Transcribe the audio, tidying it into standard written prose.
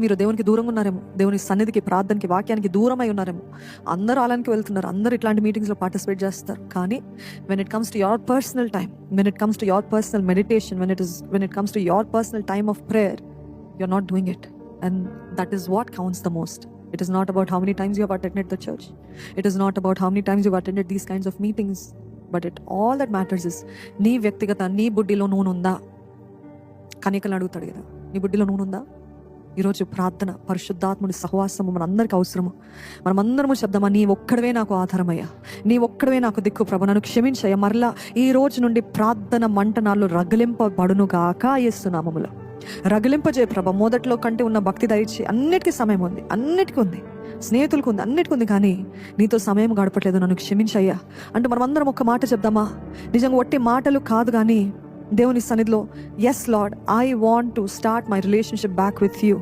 మీరు దేవునికి దూరంగా ఉన్నారేమో, దేవుని సన్నిధికి, ప్రార్థనకి, వాక్యానికి దూరమై ఉన్నారేమో. అందరూ ఆలయానికి వెళ్తున్నారు, అందరూ ఇట్లాంటి మీటింగ్స్లో పార్టిసిపేట్ చేస్తారు. కానీ when it comes to your personal time, when it comes to your personal meditation, when it comes to your personal time of prayer, you're not doing it. And that is what counts the most. It is not about how many times you have attended the church. It is not about how many times you have attended these kinds of meetings. But all that matters is నీ వ్యక్తిగత, నీ బుడ్డిలో నూనె ఉందా? కనికలు అడుగుతాడు కదా, నీ బుడ్డిలో నూనె ఉందా? ఈరోజు ప్రార్థన, పరిశుద్ధాత్ముడి సహవాసము మనందరికీ అవసరము. మనమందరము శబ్దమా, నీ ఒక్కడవే నాకు ఆధారమయ్యా, నీ ఒక్కడవే నాకు దిక్కు ప్రభు, నన్ను క్షమించయ్యా. మరలా ఈ రోజు నుండి ప్రార్థన మంటనాలు రగిలింపబడును గాక యేసునామములో. రగిలింపజే ప్రభ. మొదట్లో కంటే ఉన్న భక్తి దయచి, అన్నిటికీ సమయం ఉంది, అన్నిటికీ ఉంది, స్నేహితులకు ఉంది, అన్నిటికీ ఉంది, కానీ నీతో సమయం గడపట్లేదు, నన్ను క్షమించయ్యా అంటూ మనమందరం ఒక మాట చెప్దామా? నిజంగా ఒట్టి మాటలు కాదు, కానీ దేవుని సన్నిధిలో, yes Lord, I want to start my relationship back with you.